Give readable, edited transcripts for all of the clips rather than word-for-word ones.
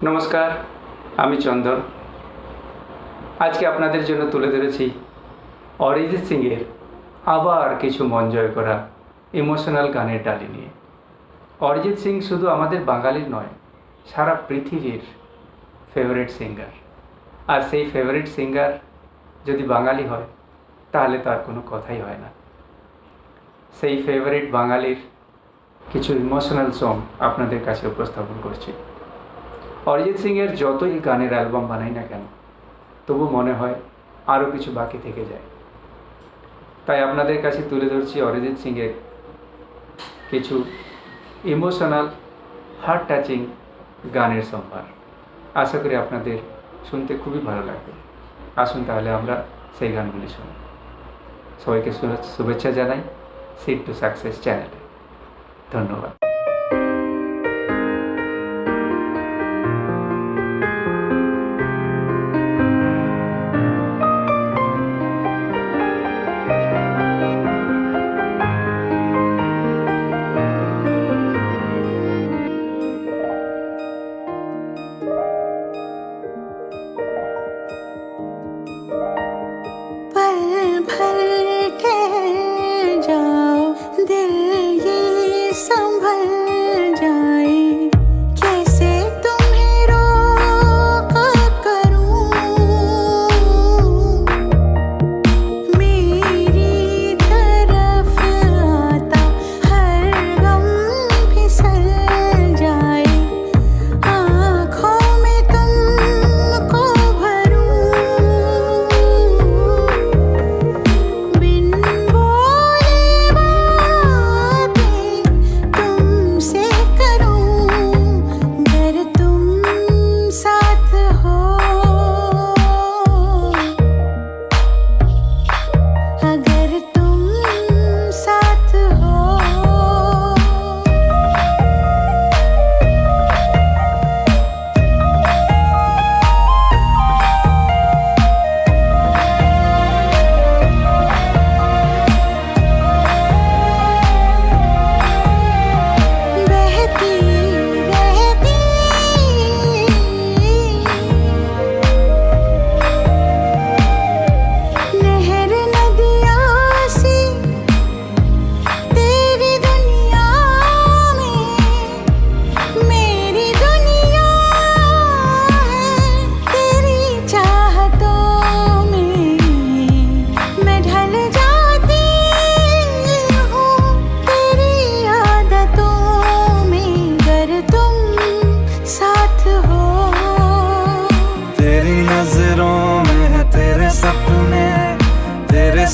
नमस्कार, আমি চন্দন। আজকে আপনাদের জন্য তুলে ধরেছি অরিজিৎ সিংয়ের আবার কিছু মন জয় করা ইমোশনাল গানের ডালি নিয়ে। অরিজিৎ সিং শুধু আমাদের বাঙালির নয়, সারা পৃথিবীর ফেভারিট সিঙ্গার। আর সেই ফেভারিট সিঙ্গার যদি বাঙালি হয় তাহলে তার কোনো কথাই হয় না। সেই ফেভারিট বাঙালির কিছু ইমোশনাল সং আপনাদের কাছে উপস্থাপন করছি। অরিজিৎ সিংয়ের যতই গানের অ্যালবাম বানাই না কেন, তবু মনে হয় আরও কিছু বাকি থেকে যায়। তাই আপনাদের কাছে তুলে ধরছি অরিজিৎ সিংয়ের কিছু ইমোশনাল হার্ট টাচিং গানের সম্ভার। আশা করি আপনাদের শুনতে খুবই ভালো লাগবে। আসুন তাহলে আমরা সেই গানগুলি শুনি। সবাইকে শুভেচ্ছা জানাই সিড টু সাকসেস চ্যানেলে। ধন্যবাদ।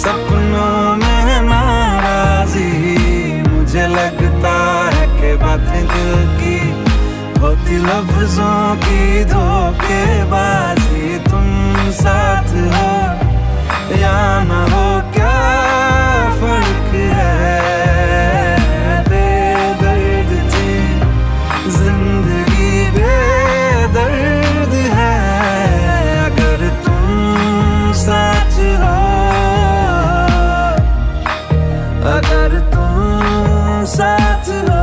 सपनों में नाराजी, मुझे लगता है कि बातें दिल की होती लफ्जों की धोखेबाजी। तुम साथ हो या न हो, क्या फर्क है। बेदर्द थी जिंदगी, बेदर्द है अगर तुम साथ हो, अगर तुम साथ हो।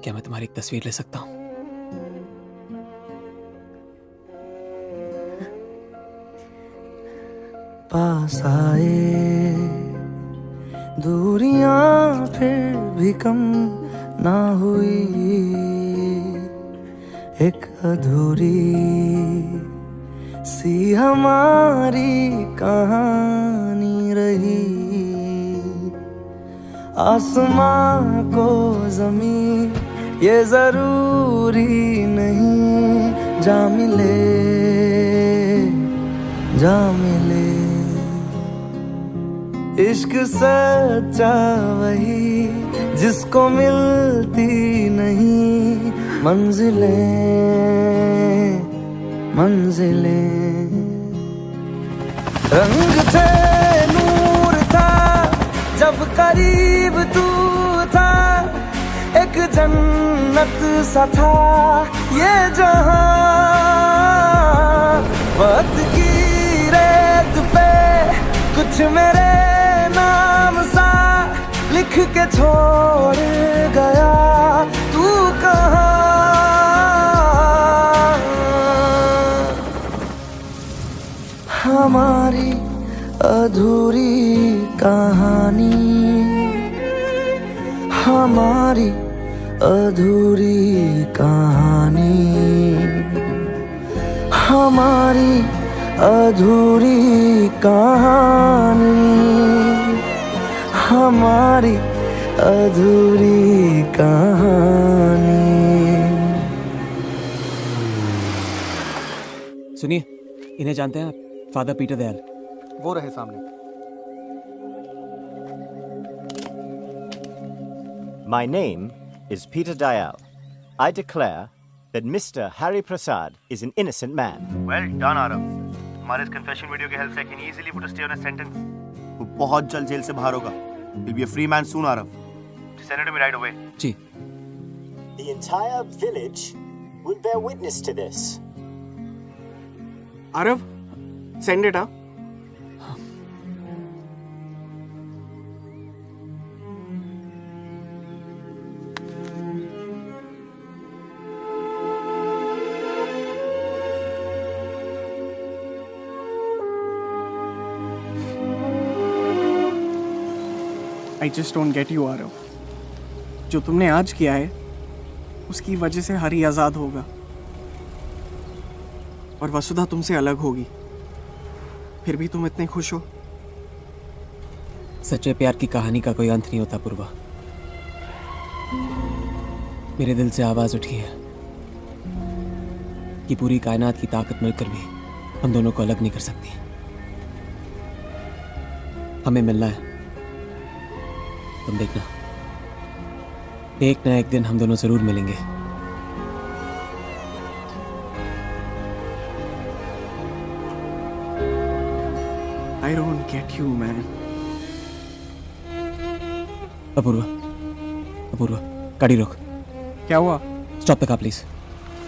क्या मैं तुम्हारी एक तस्वीर ले सकता हूँ? पास आए दूरियां फिर भी कम ना हुई, एक अधूरी सी हमारी कहानी रही। आसमां को जमीन ये जरूरी नहीं, जा मिले जा मिले। इश्क सच्चा वही जिसको मिलती नहीं मंजिलें मंजिलें। रंग थे नूर था जब करीब तू था, एक जन्नत सा था ये जहां। वक्त की रेत पे कुछ मेरे नाम सा लिख के छोड़ गया, तू कहाँ? हमारी अधूरी कहानी, हमारी अधूरी कहानी, हमारी अधूरी कहानी, हमारी अधूरी कहानी। सुनिए, इन्हें जानते हैं आप? Father Peter Dayal. वो रहे सामने। My name is Peter Dayal. I declare that Mr. Harry Prasad is an innocent man. Well done, Arav. हमारे इस confession video के help से I can easily put a stay on a sentence. वो बहुत जल्द जेल से बाहर होगा। He'll be a free man soon, Arav. Send it to me right away. Ji. The entire village will bear witness to this. Arav, send it, huh? I just don't get you, Arav. जो तुमने आज किया है उसकी वजह से हरी आजाद होगा और वसुधा तुमसे अलग होगी, फिर भी तुम इतने खुश हो। सच्चे प्यार की कहानी का कोई अंत नहीं होता पूर्वा। मेरे दिल से आवाज उठी है कि पूरी कायनात की ताकत मिलकर भी हम दोनों को अलग नहीं कर सकती। हमें मिलना है, तुम देखना, एक ना एक दिन हम दोनों जरूर मिलेंगे। I don't get you, man. Apoorva, Apoorva, गाड़ी रोक। क्या हुआ? Stop the car please.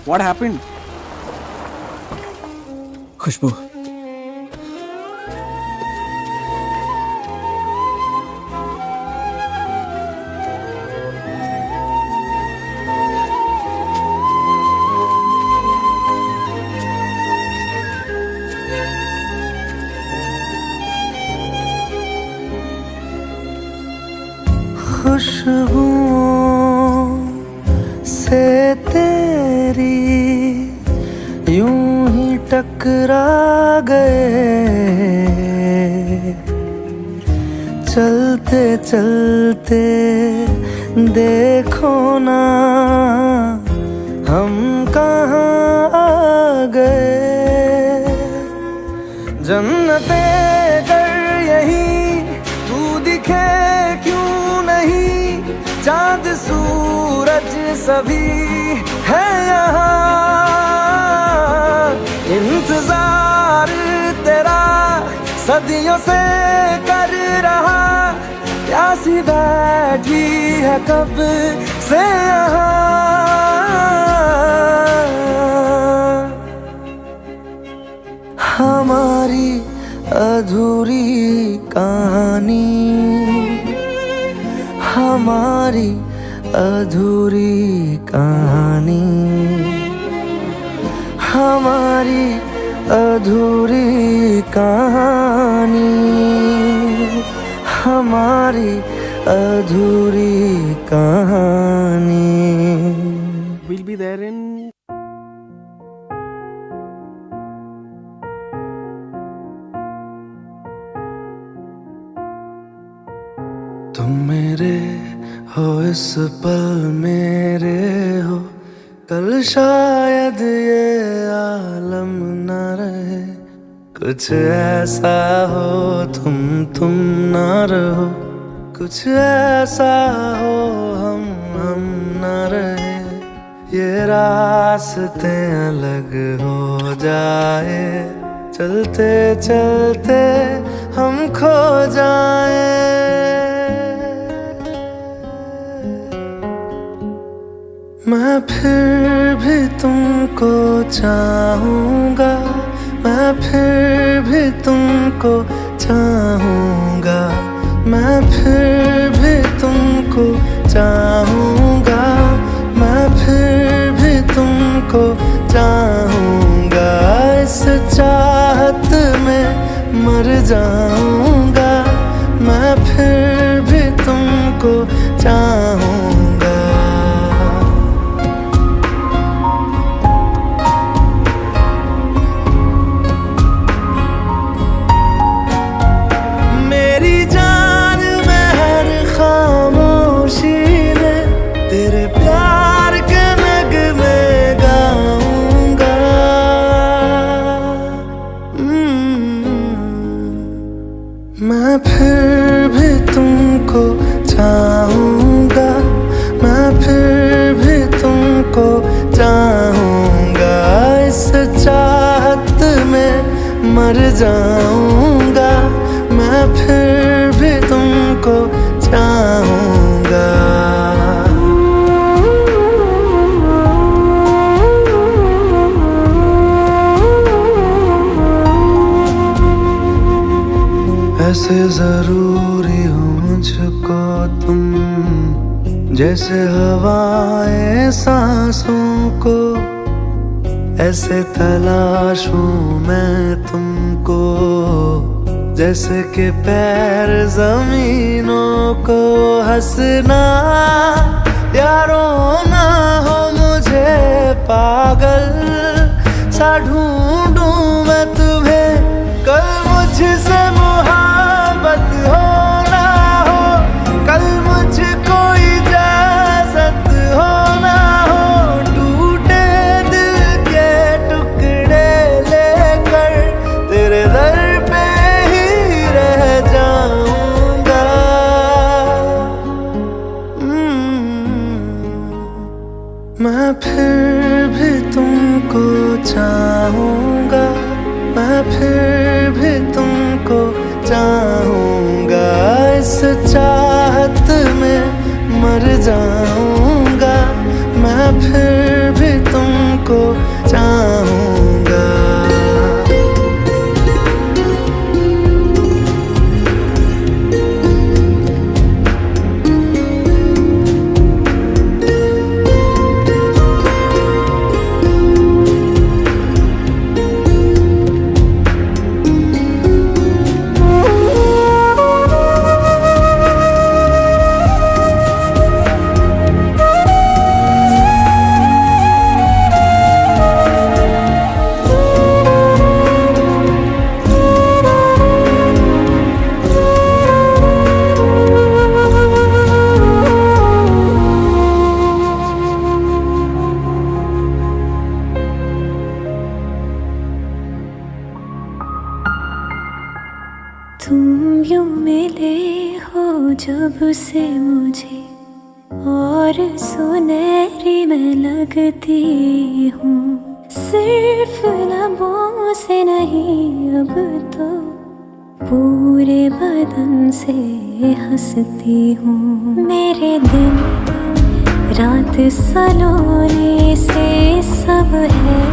What happened? खुशबू, खुशबुओं से तेरी यूं ही टकरा गए, चलते चलते देखो ना हम कहाँ आ गए। जन्नते कर यही तू दिखे क्यों नहीं, चांद सूरज सभी है यहाँ। इंतजार तेरा सदियों से कर रहा, प्यासी बैठी है कब से यहाँ। हमारी अधूरी कहानी, हमारी अधूरी कहानी, हमारी अधूरी कहानी, हमारी अधूरी कहानी। We'll be there in तुम मेरे हो इस पल मेरे हो, कल शायद ये आलम न रहे। कुछ ऐसा हो तुम ना रहो, कुछ ऐसा हो हम न रहे। ये रास्ते अलग हो जाए, चलते चलते हम खो जाए। मैं फिर भी तुमको चाहूँगा, मैं फिर भी तुमको चाहूँगा, मैं फिर भी तुमको चाहूँगा, मैं फिर भी तुमको चाहूँगा। इस चाहत में मर जाऊँगा, मैं फिर भी तुमको चाहूँगा। मैं फिर भी तुमको चाहूँगा, मैं फिर भी तुमको चाहूँगा। इस चाहत में मर जाऊँगा, मैं फिर भी तुमको चाहूँगा। ऐसे जरूरी हो मुझको तुम, जैसे हवाएं सांसों को। ऐसे तलाशूं मैं तुमको, जैसे कि पैर जमीनों को। हंसना या रोना हो मुझे पागल सा ढूंढूं मैं तुम्हें। कल मुझसे मोहब्बत हो ना हो, कल मुझको इजाजत हो ना हो। टूटे दिल के टुकड़े लेकर तेरे दर पे ही रह जाऊंगा। मैं फिर भी तुमको चाहूँगा, मैं फिर भी तुमको चाहूँगा। इस चाहत में मर जाऊँगा, मैं फिर भी तुमको चाहूँगा। तुम यूं मिले हो जब से मुझे, और सुनहरी मैं लगती हूँ। सिर्फ लबों से नहीं अब तो पूरे बदन से हंसती हूँ। मेरे दिन रात सलोने से सब है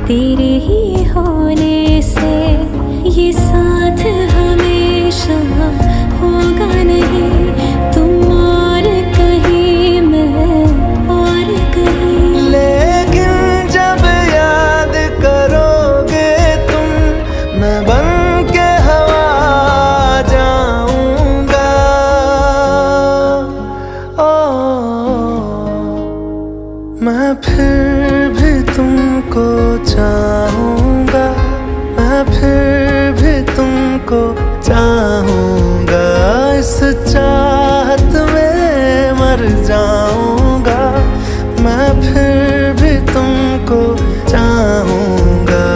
तेरे ही होने से। ये साथ हमेशा होगा नहीं, तुम और कहीं मैं फिर भी तुमको चाहूंगा, मैं फिर भी तुमको चाहूंगा, इस चाहत में मर जाऊंगा, मैं फिर भी तुमको चाहूंगा।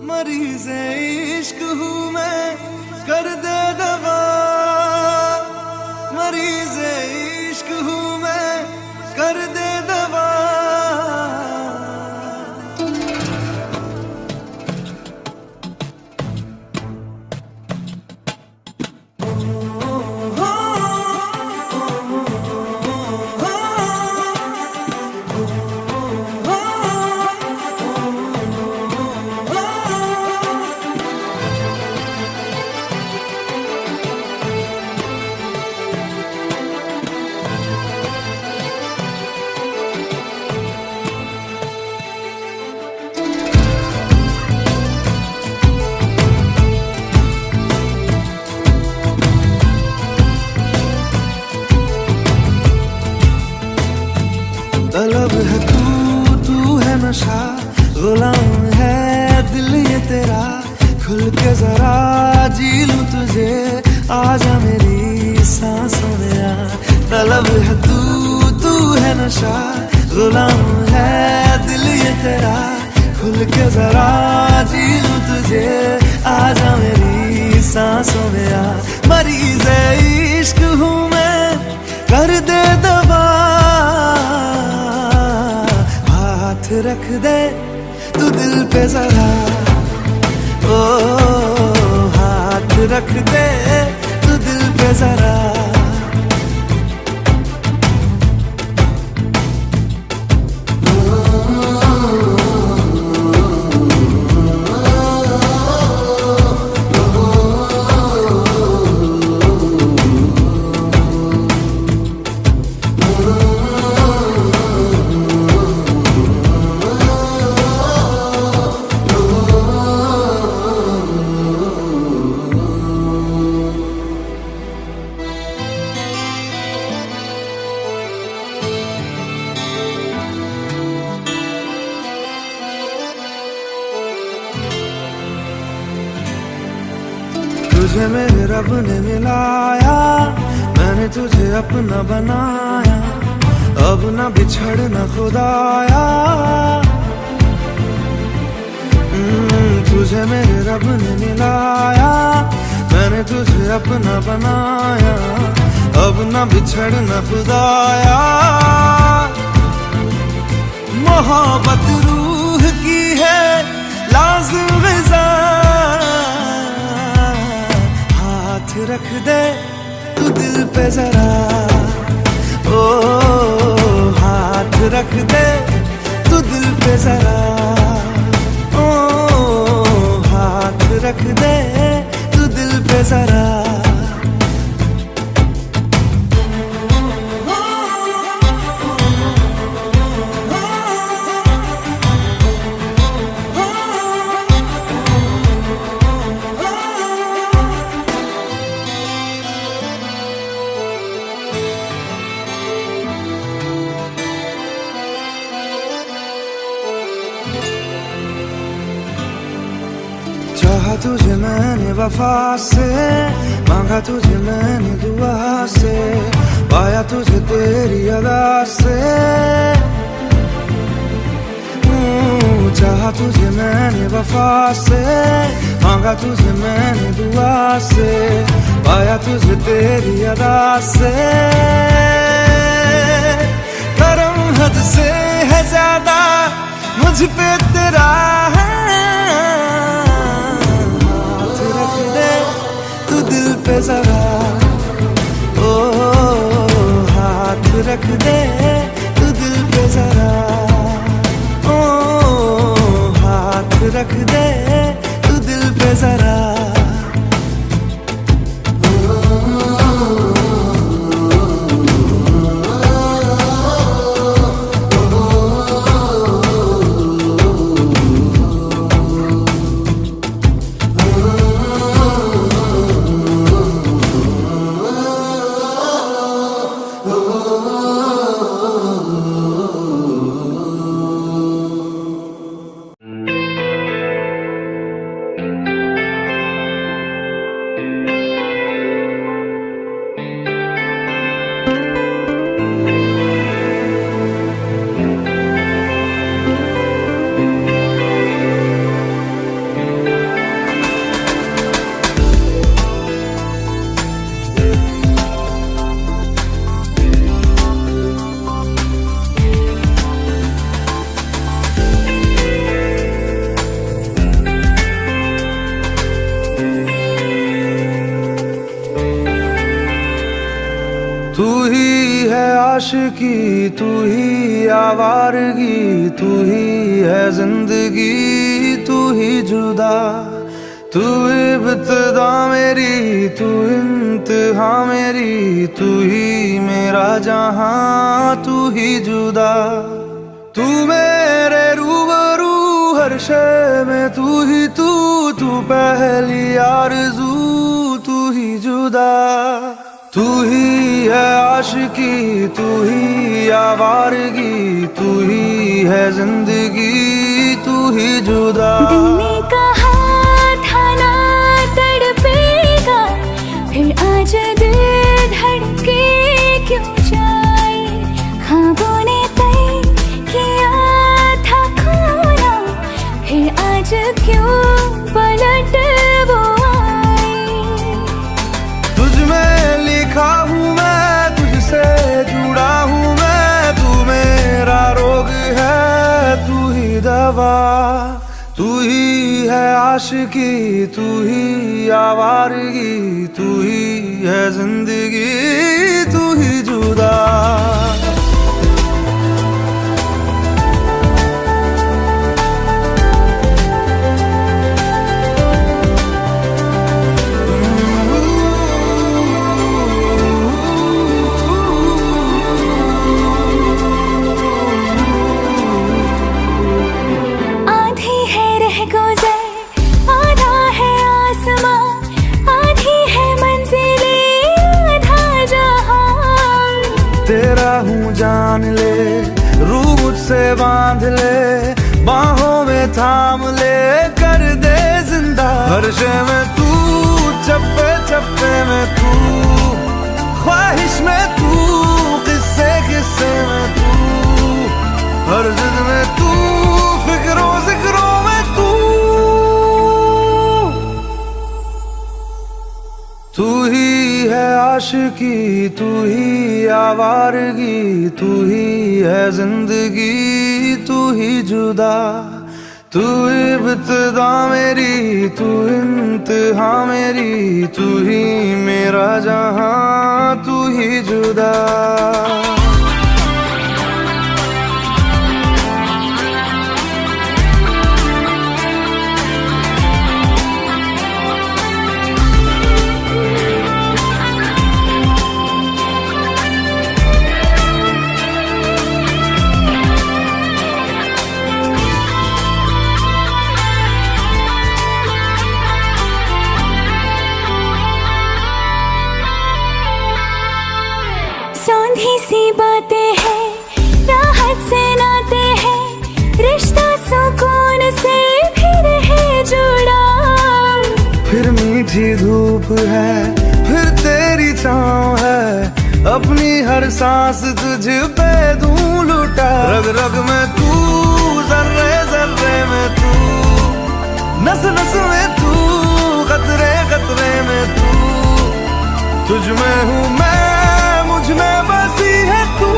मरीज़ इश्क हूँ मैं, कर दे दवा, मरीज़ इश्क हूँ मैं, कर दे दवा। तलब है तू है नशा, गुलाम है दिल ये तेरा, खुल के जरा जी लूं तुझे, आजा मेरी सांसों में आ। तलब है तू है नशा, गुलाम है दिल ये तेरा, खुल के जरा जी लूं तुझे, आजा मेरी सांसों में आ। मरीज़ इश्क हूँ मैं, कर दे दवा, हाथ रख दे तू दिल पे जरा, ओ हाथ रख दे तू दिल पे जरा। तुझे मेरे रब ने मिलाया, मैंने तुझे अपना बनाया, अब ना बिछड़ना खुदाया। तुझे मेरे रब ने मिलाया, मैंने तुझे अपना बनाया, अब ना बिछड़ना खुदाया। मोहब्बत रूह की है लाज़िम ग़िज़ा, हाथ रख दे तू दिल पे जरा, ओ हाथ रख दे तू दिल पे जरा, ओ हाथ रख दे तू दिल पे जरा। चाहा तुझे मैंने वफा से, मांगा तुझे मैंने दुआ से, पाया तुझे तेरी अदा से। चाहा तुझे मैंने वफा से, मांगा तुझे मैंने दुआ से, पाया तुझे तेरी अदा से। करम हद से है ज्यादा मुझ पे तेरा है, हाथ रख दे तू दिल पे जरा, ओ रख दे तू दिल पे जरा, ओ हाथ रख दे तू दिल पे जरा। तू ही है आशिकी, तू ही आवारगी, तू ही है जिंदगी, तू ही जुदा। तू इब्तिदा मेरी, तू इंतहा मेरी, तू ही मेरा जहां, तू ही जुदा। तू मेरे रूबरू हर शय में, तू ही तू, तू पहली आरज़ू, तू ही जुदा। तू ही है आशिकी, तू ही आवारगी, तू ही है जिंदगी, तू ही जुदा। दिल ने कहा था ना तड़पेगा, फिर आज दिल धड़के क्यों जाए। ख्वाबों ने तय किया था खोना, फिर आज क्यों पलट वो आए। तुझ में लिखा हूँ मैं, तुझसे जुड़ा हूँ मैं, तू मेरा रोग है, तू ही दवा। तू ही है आशिकी, तू ही आवारगी, तू ही है जिंदगी, तू ही जुदा। तेरा हूँ जान ले, रूह मुझसे बांध ले, बाहों में थाम ले, कर दे जिंदा। हर शय में तू, चप्पे चप्पे में तू, ख्वाहिश में तू, किस्से किस्से में तू, हर जिद में तू, फिक्रों जिक्रों में तू। तू ही है आशिकी, तू ही आवारगी, तू ही है जिंदगी, तू ही जुदा। तू इब्तिदा मेरी, तू इंतहा मेरी, तू ही मेरा जहां, तू ही जुदा। सौंधी सी बातें हैं, राहत से नाते हैं, रिश्ता सुकून से फिर है जुड़ा। फिर मीठी धूप है, फिर तेरी छाँव है, अपनी हर सांस तुझ पे दूं लुटा। रग रग में तू, जर्रे जर्रे में तू, नस नस में तू, कतरे कतरे में तू। तुझ में हूँ मैं, मुझ में बसी है तू।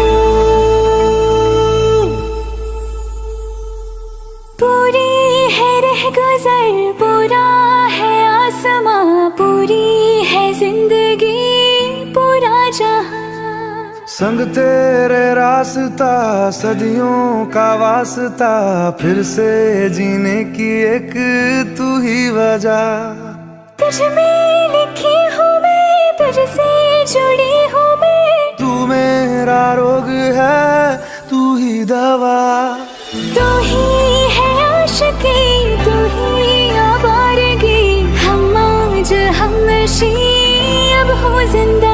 पूरी है रह गुजर, पूरा है आसमां, पूरी है जिंदगी, पूरा जहां। संग तेरे रास्ता सदियों का वास्ता, फिर से जीने की एक तू ही वजह। तुझ में लिखी हूँ मैं, तुझसे जुड़ी हूँ मैं, तू मेरा रोग है, तू ही दवा। तू ही है आशिकी, तू ही आवारगी, हम आज हमनशी अब हो जिंदा।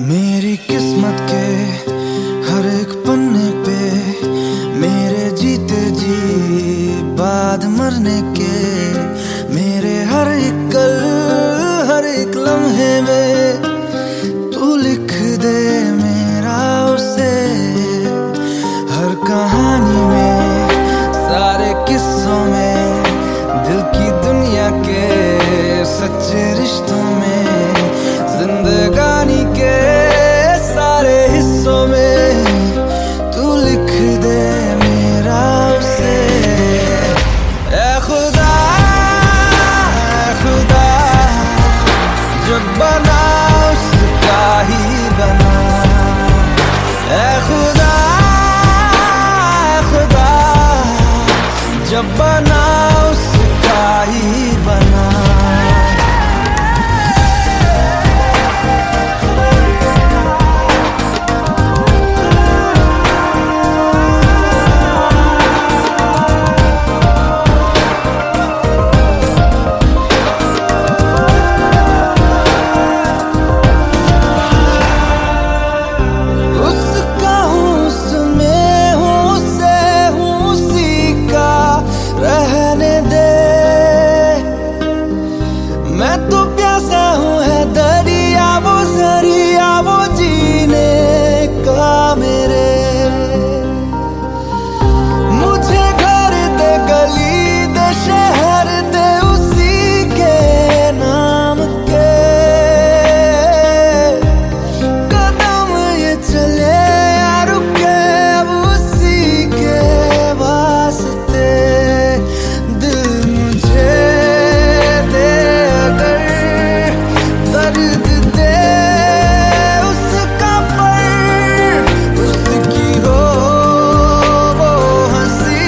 मेरी किस्मत के हर एक पन्ने पे मेरे जीते जी बाद मरने के, मेरे हर एक कल हर एक लम्हे में तू लिख दे मेरा उसे। हर कहानी में सारे किस्सों में दिल की दुनिया के सच्चे रिश्तों में, जिंदगानी के सारे हिस्सों में तू लिख दे मेरा उसे। ऐ खुदा जब बना उसका ही बना। ऐ खुदा जब बना उसका ही बना। मैं तो प्यासा हूँ है दरिया वो जरिया वो जीने का मेरे। मुझे घर दे गली दे शहर दे उसी के नाम के, कदम ये चले या रुके अब उसी के वास्ते। दिल मुझे दर्द दे उसका पर, उसकी हो वो हंसी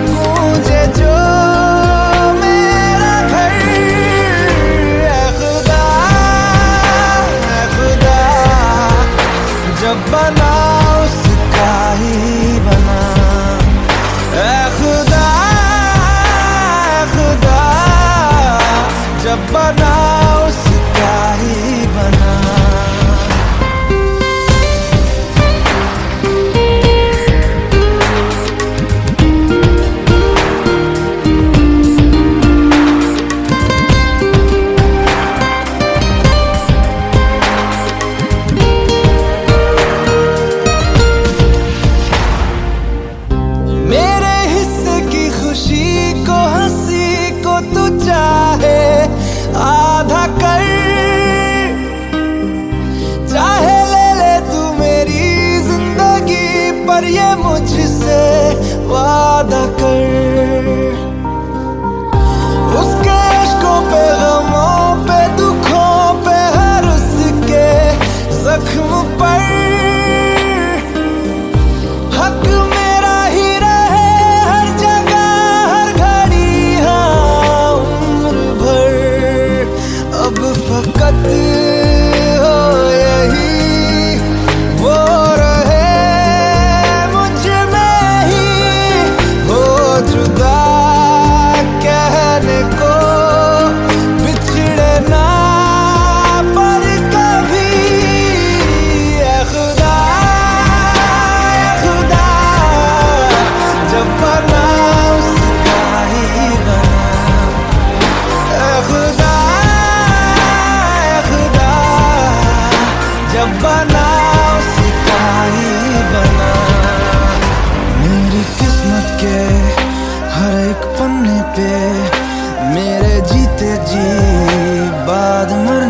मुझे जो मेरा घर। ऐ खुदा जब बना उसका ही बना। ऐ खुदा जब बना उसका ही बना। मेरे हिस्से की खुशी को हंसी को तू चाहे आधा कर, चाहे ले ले तू मेरी जिंदगी पर ये मुझसे वादा कर। उसके इश्कों पे गमों पे दुखों पे हर उसके जख्म पर हक मेरा ही रहे हर जगह हर घड़ी हाँ उम्र भर। अब फकत हो यही वो रहे मुझ में ही हो जुदा, कहने को बिछड़े ना पर कभी। ऐ खुदा जब बना उसका ही बना। ऐ खुदा जब बना उसका ही बना। मेरी किस्मत के हर एक पन्ने पे मेरे जीते जी बाद मर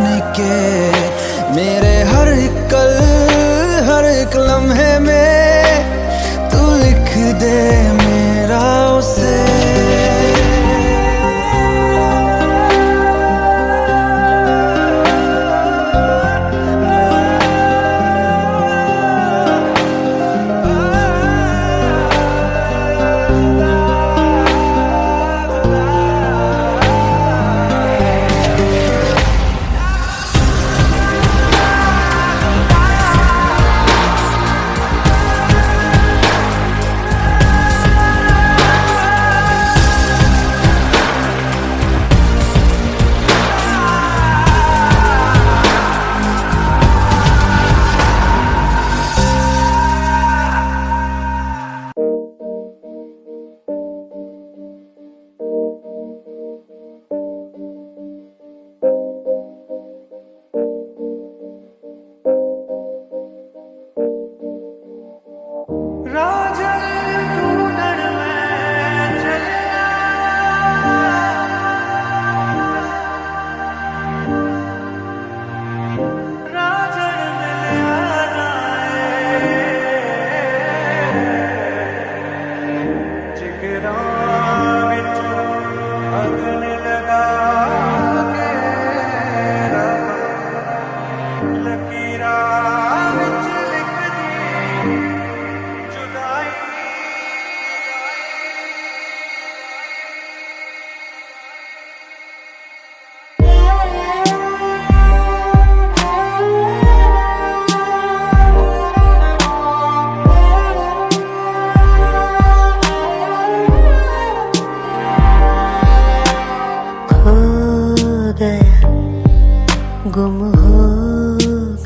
गुम हो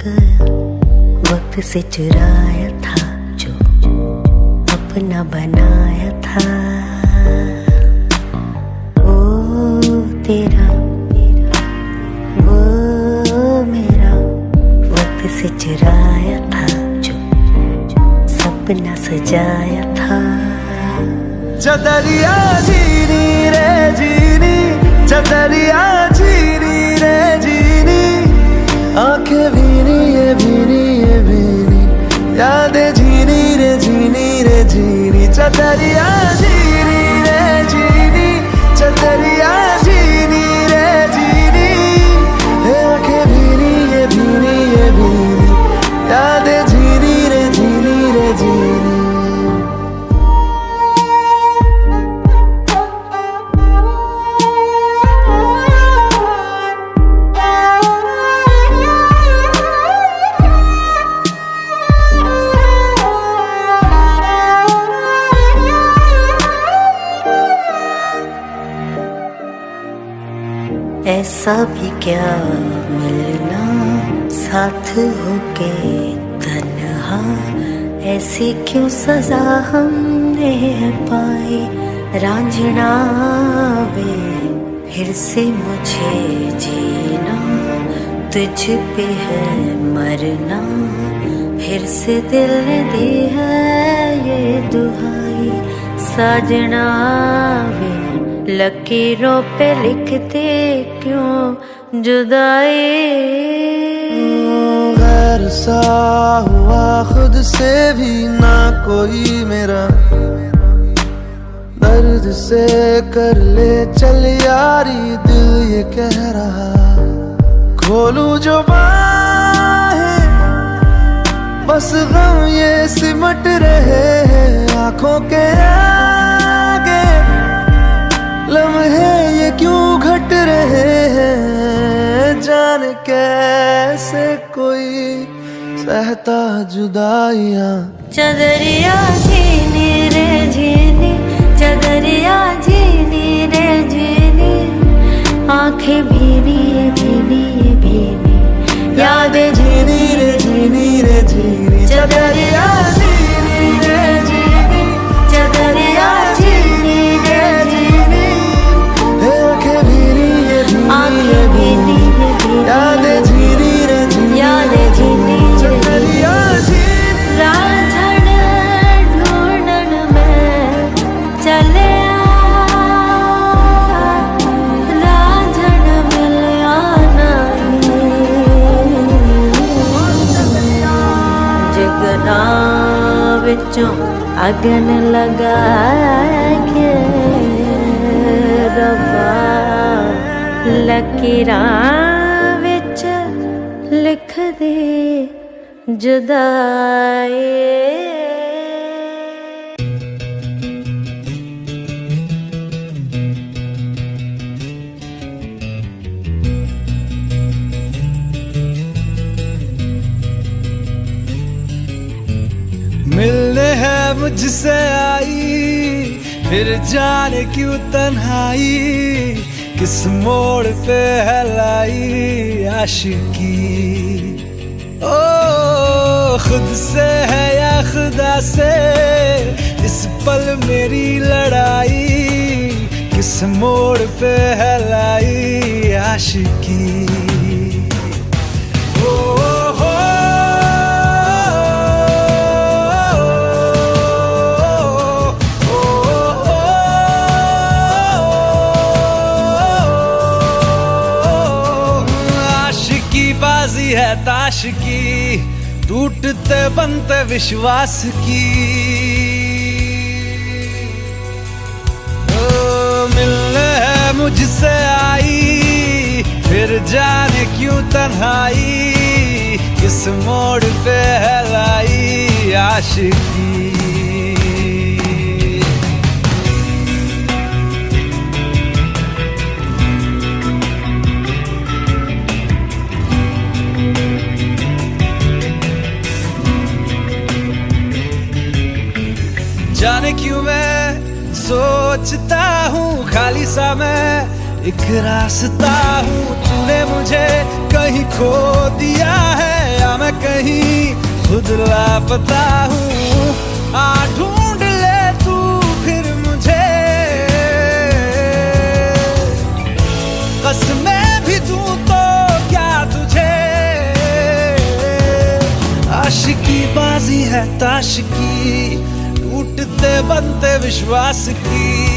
गया, वक्त से चुराया था जो अपना बनाया था। वो तेरा वो मेरा, वक्त से चुराया था जो सपना सजाया था। चदरिया जीनी रे जीनी, चदरिया जीनी रे जीनी, आंखें भीनी ये भीनी ये भीनी, यादें जीनी रे जीनी, चदरिया जीनी रे जीनी, चदरिया जीनी रे जीनी, आंखें भीनी ये भीनी ये भीनी, यादें जीनी रे जीनी। ऐसा भी क्या मिलना साथ होके तन्हा, ऐसी क्यों सजा हमने पाई। रांझना वे फिर से मुझे जीना, तुझ पे है मरना, फिर से दिल ने दी है ये दुहाई। साजना वे लकीरों पे लिखते क्यों जुदाई। गैर सा हुआ खुद से भी ना कोई मेरा, दर्द से कर ले चल यारी दिल ये कह रहा। खोलूं जो बाहें बस गम ये सिमट रहे हैं आंखों के आगे, लम्हे ये क्यों घट रहे हैं। जान कैसे कोई सहता जुदाइयां। चदरिया जीनी रे जीनी, चदरिया जीनी रे जीनी, आंखें भीनी ये भीनी ये भीनी, यादें जीनी रे जीनी, चदरिया जीनी रे जीनी, चदरिया जीनी रे जीनी, आंखें भीनी ये भीनी ये भीनी, यादें जीनी रे जीनी, यादें जीनी चदरिया जीनी। रांझण ढूंढन में चले रांझण मिलिया नहीं। जगना विचों अगन लगा के रब्बा, लकीरां विच लिख दे जुदाई। मिलने है मुझसे आई, फिर जाने क्यों तन्हाई, किस मोड़ पे है लाई आशिकी। ओ खुद से है या खुदा से इस पल मेरी लड़ाई, किस मोड़ पे है लाई आशिकी। बाजी है ताश की, टूटते बनते विश्वास की। मिलने है मुझसे आई, फिर जाने क्यों तन्हाई, किस मोड़ पे है लाई आशिकी। जाने क्यों मैं सोचता हूँ खाली सा मैं एक रास्ता हूँ, तूने मुझे कहीं खो दिया है या मैं कहीं खुद लापता हूँ। आ ढूंढ ले तू फिर मुझे, कसमें भी दूं तो क्या तुझे। आशिकी बाजी है ताश की, टूटते बनते विश्वास की।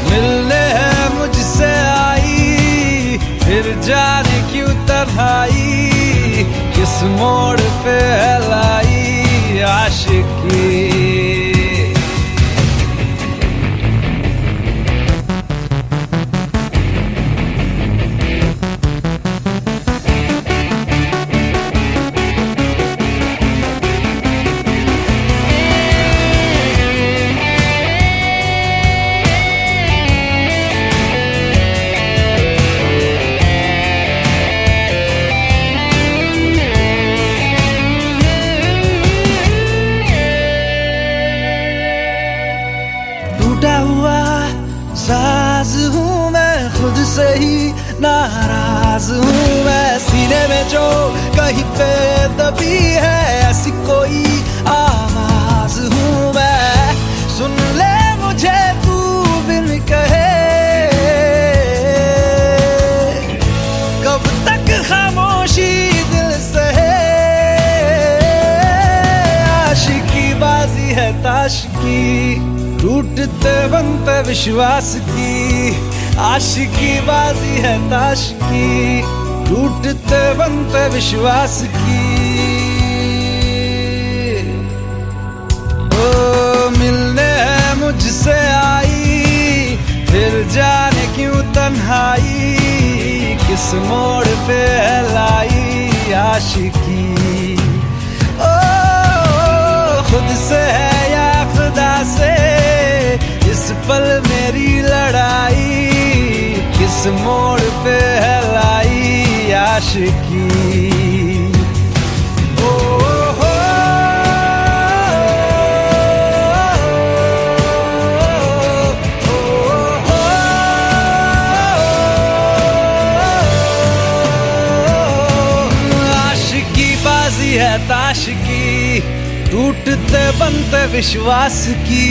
मिलने है मुझसे आई, फिर जाने क्यों तन्हाई, किस मोड़ पे है लाई आशिकी। टूटा हुआ साज हूँ मैं, खुद से ही नाराज हूँ मैं। सीने में जो कहीं पे दबी है ऐसी कोई आवाज हूँ मैं। सुन ले मुझे तू बिन कहे, कब तक खामोशी दिल सहे। आशिकी बाजी है ताश की, टूटते बनते विश्वास की। आशिकी बाजी है ताश की, टूटते बनते विश्वास की। ओ मिलने है मुझसे आई, फिर जाने क्यों तन्हाई, किस मोड़ पे है लाई आशिकी। ओ खुद से है या खुदा से, इस पल मेरी लड़ाई, किस मोड़ पे है लाई आशिकी। ओ हो आशिकी बाजी है ताश की, टूटते बनते विश्वास की।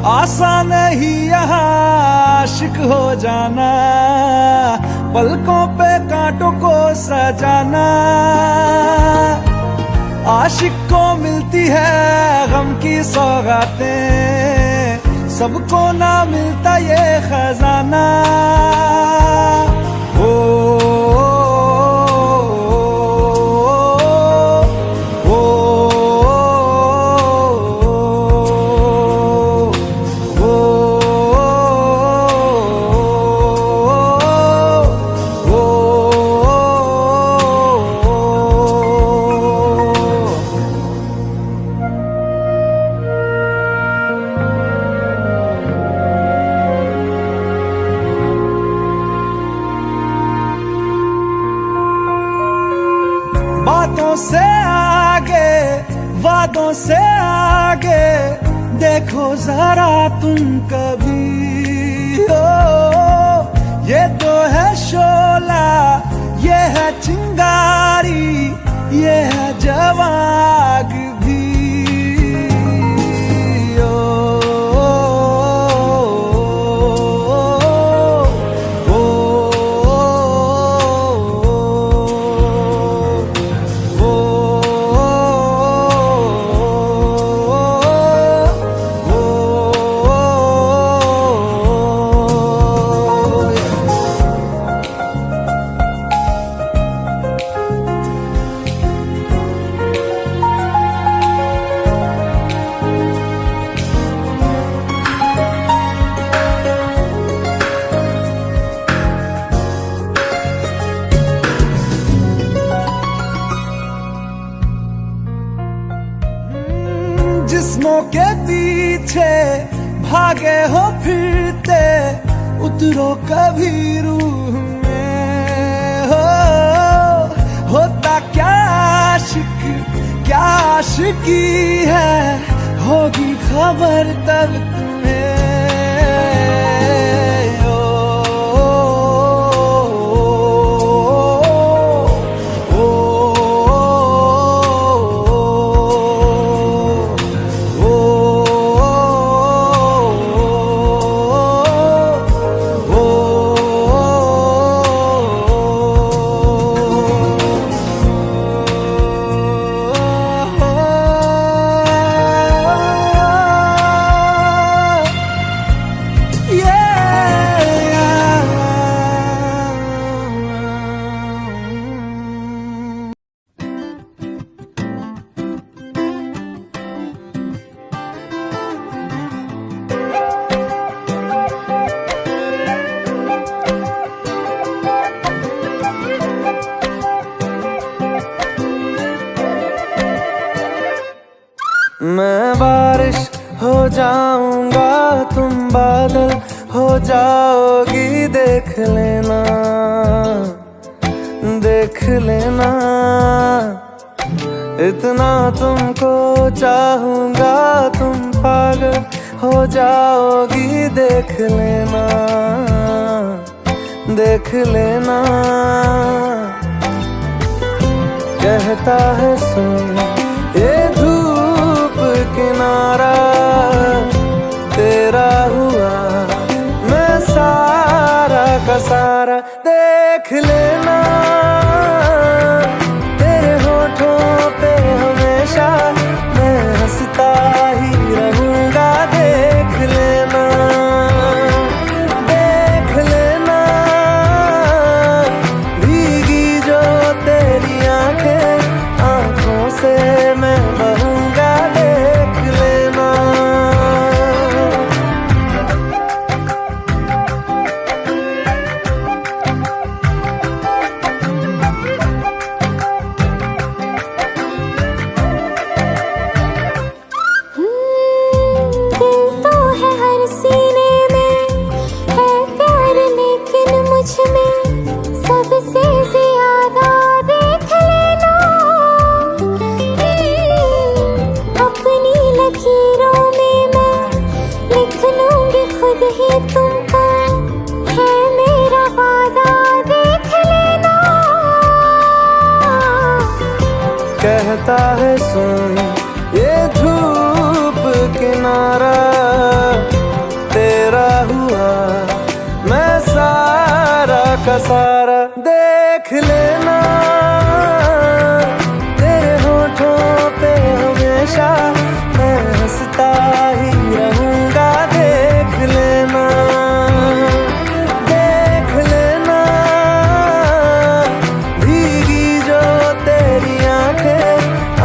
आसान नहीं यहाँ आशिक हो जाना, पलकों पे कांटों को सजाना। आशिक को मिलती है गम की सौगातें, सबको ना मिलता ये खजाना। ओ बातों से आगे, वादों से आगे, देखो जरा तुम कभी। ओ ये तो है शोला, ये है चिंगारी, ये है जवाग भी। ओ, ओ, ओ, जिस्मों के पीछे भागे हो फिरते, उतरो कभी रूह में। होता क्या आशिक, क्या आशिकी है, होगी खबर तब तुम्हें। मैं बारिश हो जाऊंगा, तुम बादल हो जाओगी, देख लेना, देख लेना। इतना तुमको चाहूंगा, तुम पागल हो जाओगी, देख लेना, देख लेना। कहता है सुन ये धूप किनारा, तेरा हुआ मैं सारा का सारा, देख लेना। तेरे होठों पे हमेशा मैं हंसता ही रहूंगा, देख लेना, देख लेना। भीगी जो तेरी आंखें, आंखों से मैं बहूंगा, देख लेना। दिल तो है हर सीने में, है प्यार लेकिन मुझ में सबसे ज्यादा, देख लेना। अपनी लकीरों में मैं लिख लूंगी खुद ही तुमको, है मेरा वादा, देख लेना। कहता है सुन ये धूप किनारा, तेरा हुआ मैं सारा का सारा, देख लेना। तेरे होठों पे हमेशा मैं हंसता ही रहूंगा, देख लेना, देख लेना। भीगी जो तेरी आंखें,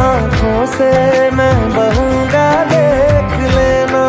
आंखों से मैं बहूंगा, देख लेना।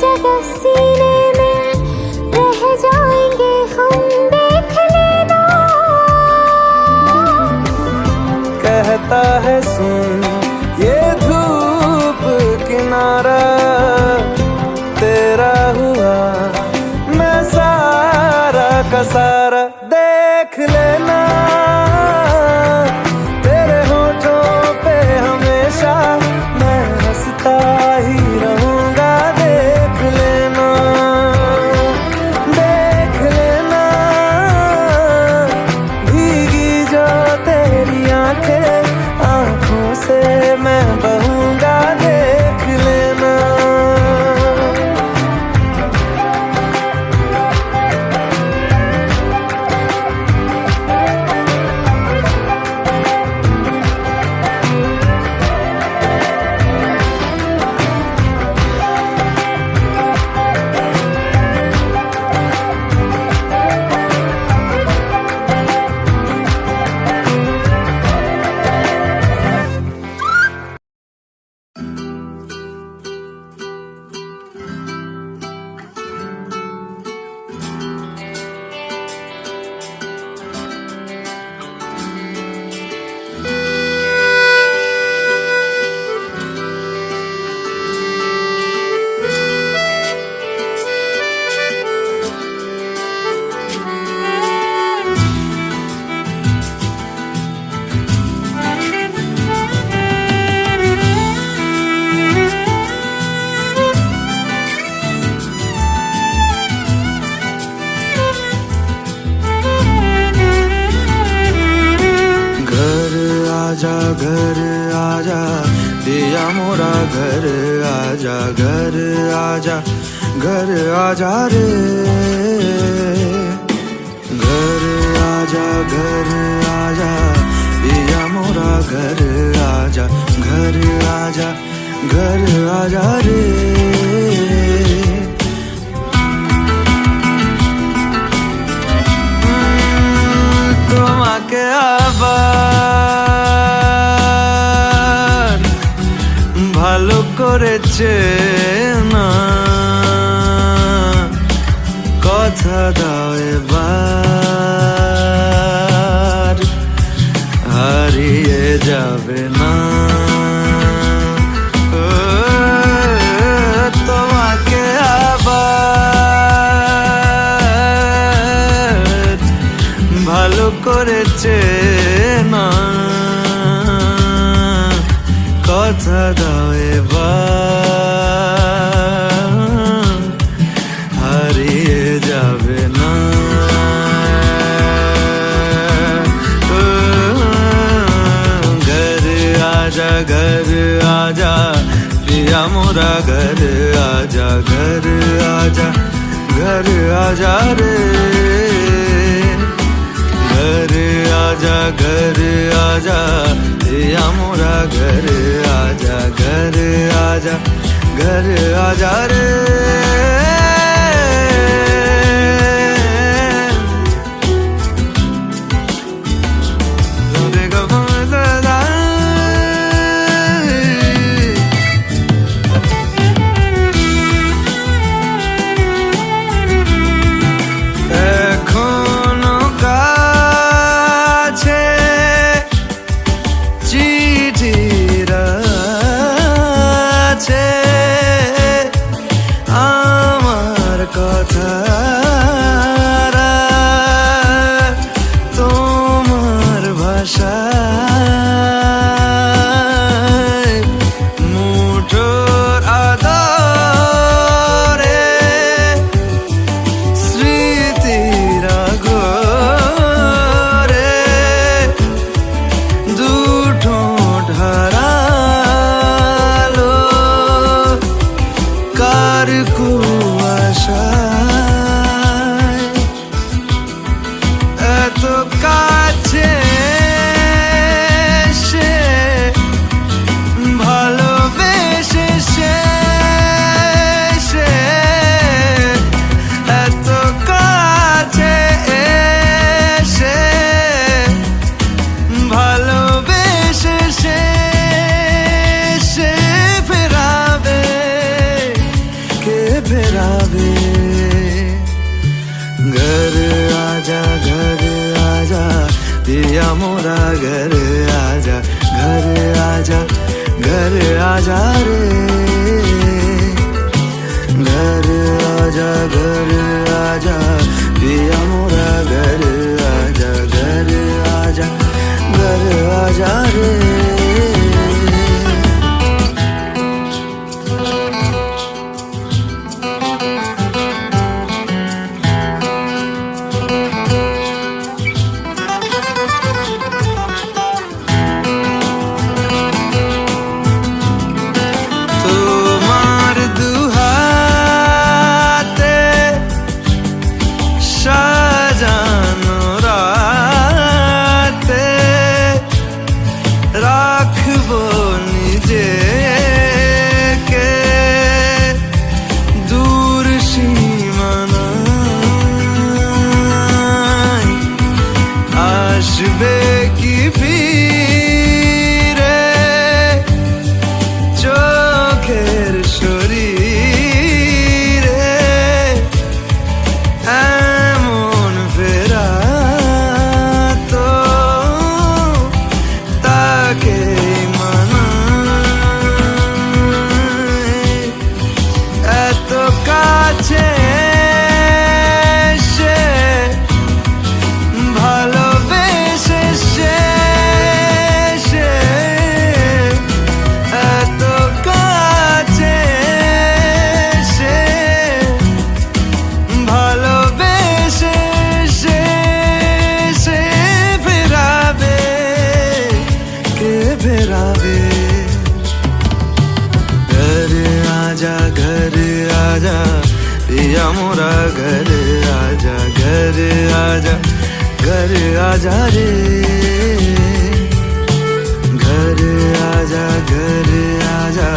जगह सीने में रह जाएंगे हम, देख लेना। कहता है सुन ये धूप किनारा, तेरा हुआ मैं सारा का सारा, देख लेना। तेरे होठों पे हमेशा मैं हंसता ही रहूंगा, देख लेना, देख लेना। भीगी जो तेरी आंखें, आंखों से मैं बहूंगा, देख लेना। घर आजा दिया मोरा, घर आजा, घर आजा, घर आजा रे। घर आजा, घर आजा दिया मोरा, घर आजा, घर आजा, घर आजा रे। তোমাকে আবার ভালো করেছে না, কথা দাও এবার হারিয়ে যাবে না। তোমাকে আবার ভালো করেছে না, কথা দাও এবার হারিয়ে যাবে না। घर आजा, घर आजा पिया मोरा, घर आजा, घर आजा, घर आजा रे। घर आजा, घर आजा पिया मोरा, घर आजा, घर आजा, घर आजा रे। তোমার ভাষায় মুঠোর আদরে স্মৃতির আগরে দুটো ঢারালো কার কুয়াশা কাছে সে ভালোবেসে সে এত কাছে সে ভালোবেসে সে ফেরাবে কে फिरावे घर आजा पिया मोरा घर आजा घर आजा रे घर आजा पिया मोरा घर आजा रे রাখবো নিজেকে দূর সীমানায় আসবে কি ফিরে চোখের শরীরে এমন ফেরা তো তাকে এত কাছে সে ভালোবেসে সে এত কাছে সে ভালোবেসে সে ফেরাবে কে ফেরাবে घर आजा पिया मोरा घर आजा रे घर आजा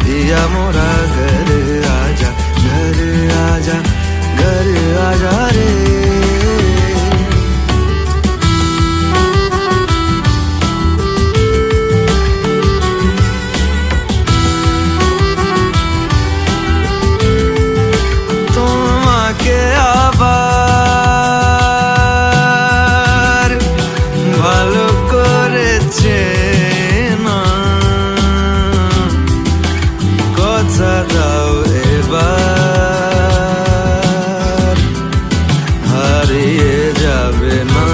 पिया मोरा घर आजा रे তোমাকে আবার ভালো করেছে না কথা দাও এবার হারিয়ে যাবে না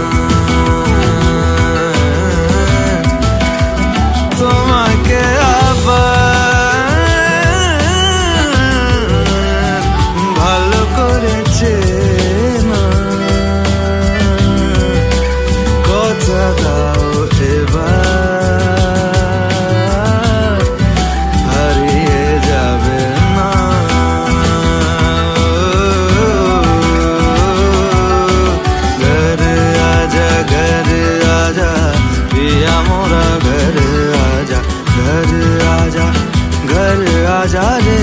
তোমাকে আবার ভালো করেছে না কথা দাও এবার হারিয়ে যাবে না घर आजा पिया मोरा घर आजा रे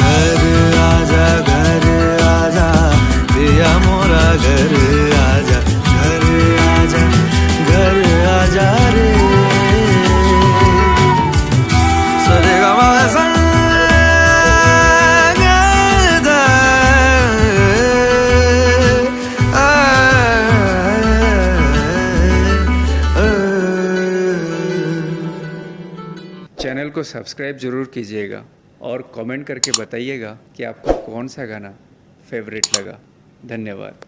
घर आजा पिया मोरा घर आजा रे सरे गा मा सा गा दा चैनल को सब्सक्राइब ज़रूर कीजिएगा और कमेंट करके बताइएगा कि आपको कौन सा गाना फेवरेट लगा। धन्यवाद।